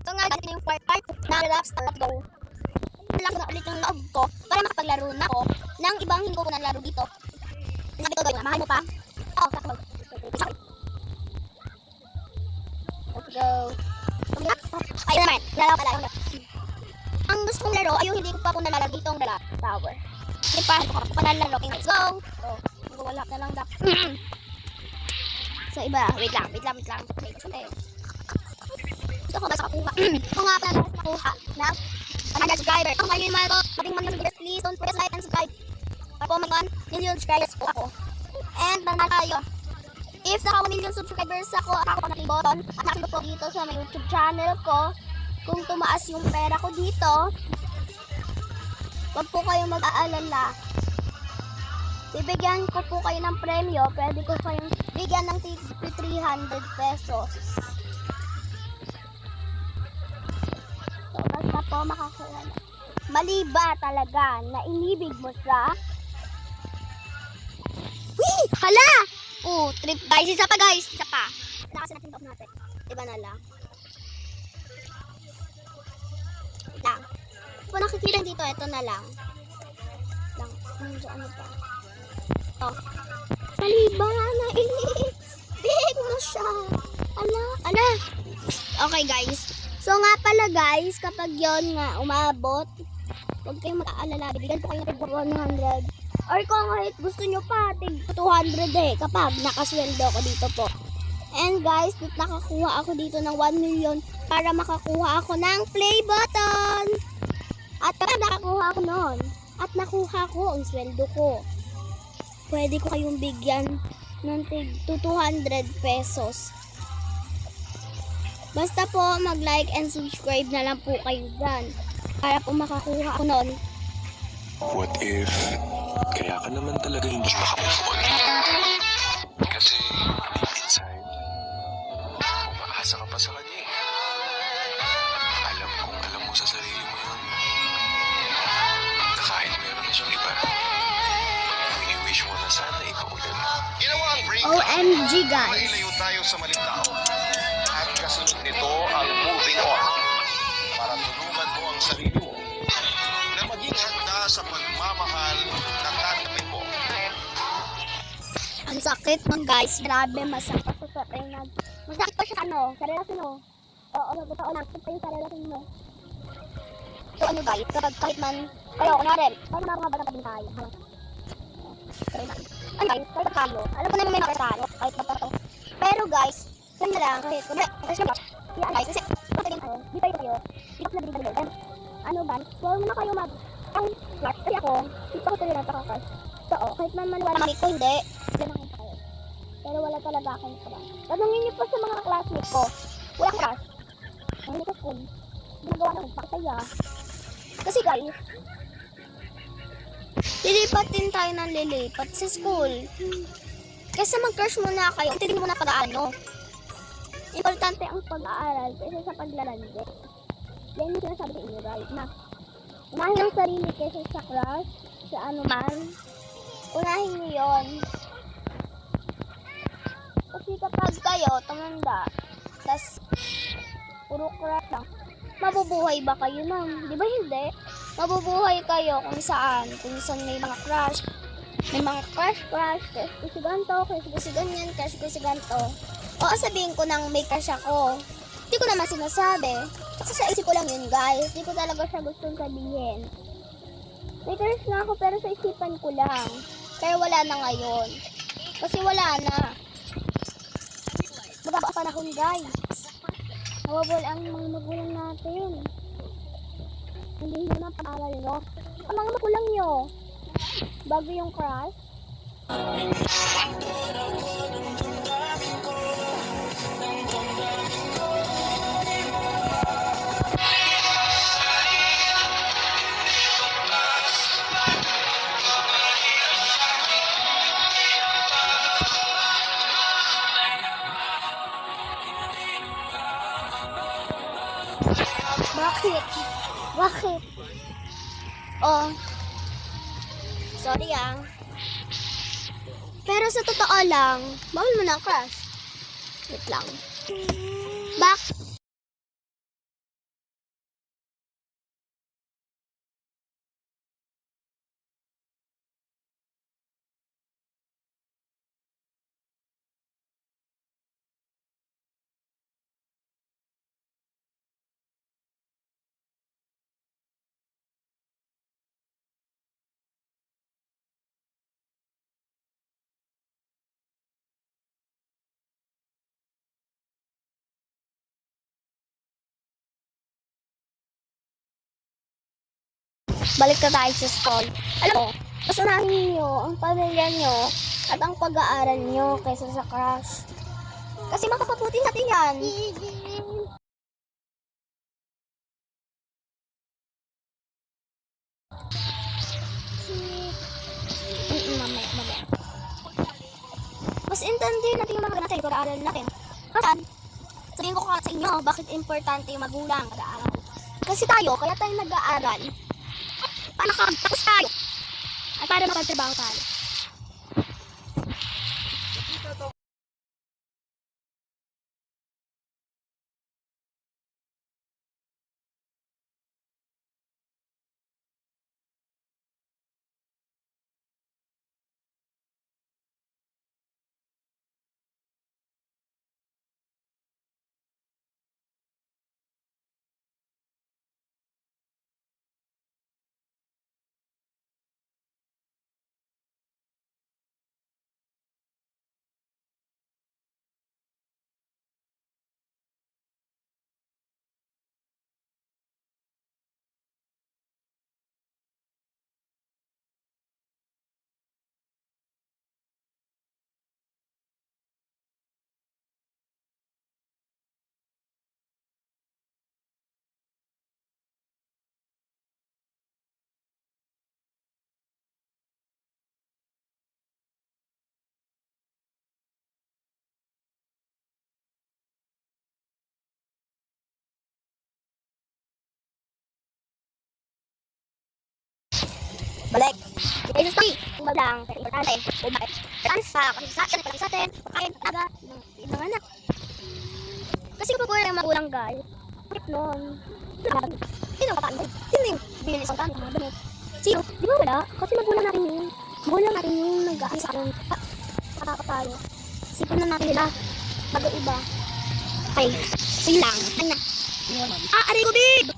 So nga, ganito yung part na relax, let's go. Relax na ulit yung loob ko para makapaglaro na ako ng ibang hindi ko na laro dito. Sabi ko gawin, mahal mo pa? Oo, kakabag. Let's go. Ayun naman, laro pala. Ang gusto kong laro ay yung hindi ko pa ako nalalaro ditong dala tower. Hindi pa ako panalaro. Okay, let's go. So, wala na lang dak. So, iba. Wait lang. Okay, gusto ko ba sa kakuha? Kung nga pala sa kakuha na 100 subscriber. Kung kayo yung mahal ko, mating mga subscribers, please don't forget to like and subscribe. Para po mag 1 million subscribers po ako. And manal tayo. If naka 1 million subscribers ako, ako pa natin button at nakita po dito sa my YouTube channel ko. Kung tumaas yung pera ko dito, wag po kayong mag-aalala. Bibigyan ko po kayo ng premyo. Pwede ko kayong bigyan ng 300 pesos. So, basta po makakala. Mali ba talaga na inibig mo siya? Wee! Hala! Oh, trip guys. Isa pa guys. Isa pa. Lakasin natin top natin. Diba na lang? Lang. Kung nakikita dito, ito na lang. Lang. Ano pa? Oh. Mali ba na inibig mo siya? Ala. Okay guys. So nga pala guys, kapag yon nga umabot, huwag kayong mag-aalala. Bibigyan ko kayo ng 100. Or kung kahit gusto nyo pa, 200 kapag nakasweldo ako dito po. And guys, nakakuha ako dito ng 1 million para makakuha ako ng play button. At kapag nakakuha ako noon, at nakuha ko ang sweldo ko, pwede ko kayong bigyan ng 200 pesos. Basta po mag-like and subscribe na lang po kayo dyan para po makakuha ako noon. What if kaya ka naman talaga hindi makamove on? Kasi deep inside, umaasa ka pa sa kanya eh. Alam mo sa sarili mo yun na kahit meron na siyang iba, wini-wish mo na sana ikaw ulit. Ginawa ang break OMG guys. Mailayo tayo sa maling tao. At kasunod nito ang moving on. Para tulungan mo ang sarili mo na maging handa sa pagmamahal na tatanggapin mo. Ang sakit man guys. Grabe, masakit pa sa tayo. Masakit pa siya sa relasyon mo. Oo, totoo lang. Sakit pa yung sa relasyon mo. So ano guys, kapag kahit man kayo, kunwari, paano mga bata pa din tayo? Ano guys, kahit tayo. Alam ko naman may makasalo, kahit magpato. Pero guys, yan na lang, kahit kasi yan guys, kasi pagkagin tayo, di tayo di pa nabigyan tayo. Ano guys, huwag na kayo ang flash, kasi ako, di pa ko tuloy napakakas. So, kahit man maniwala ko, hindi, yan ako tayo. Pero wala talaga akong crush. Tanungin niyo po sa mga classmates ko, walang crush. Hindi sa school, ginagawa na magpakasaya. Kasi guys, lilipat din tayo ng lilipat sa school. Kasi mag-crush muna kayo, titignan mo na pag-aano. Importante ang pag-aaral kaysa sa paglalandi. Yan yung sinasabi sa inyo guys, na unahin ang sarili kaysa sa crush, sa ano man. Unahin nyo yun. Kasi kapag kayo tumanda, tas puro crush lang, mabubuhay ba kayo nun? Di ba hindi? Mabubuhay kayo kung saan may mga crush. May mga crush, kasi ganito, kasi ganyan, kasi ganito. O sabihin ko nang may crush ako. Hindi ko naman sinasabi. Kasi sa isip ko lang yun guys. Hindi ko talaga siya gustong sabihin. May crush na ako pero sa isipan ko lang. Pero wala na ngayon. Kasi wala na. Magaba panahon guys. Nawawal ang mga magulang natin. Hindi nyo na pag-aral nyo. Ang mga magulang nyo, bago yung crush. Bakit? Oh. Sorry ah. Pero sa totoo lang, bawal mo na crush. Wait lang. Bak balik na tayo sa school. Alam mo, mas unahin nyo ang pamilya nyo at ang pag-aaral nyo kaysa sa crush. Kasi makakaputin natin yan. Mamaya. Mas intindi natin yung mga natin, pag-aaral natin. Kasi, sabihin ko sa inyo, bakit importante yung magulang pag-aaral. Kasi tayo, kaya tayo nag-aaral. Para makapagtapos tayo. At para makapagtrabaho tayo. Balik. Okay, sa story. Kung lang, pero importante. Kung bakit. Importante sa atin, pagkain, taga, ng anak. Kasi kapag wala yung magulang guys, bakit nun? Sino kakain? Sino yung binili sa kami? Mga damit. Sino? Di ba wala? Kasi magulang natin yun. Magulang natin yung nag-aayos sa akin. Nakakatayo. Sipin na natin nila. Bago iba. Okay. Sige lang. Ano na? Aray ko, big!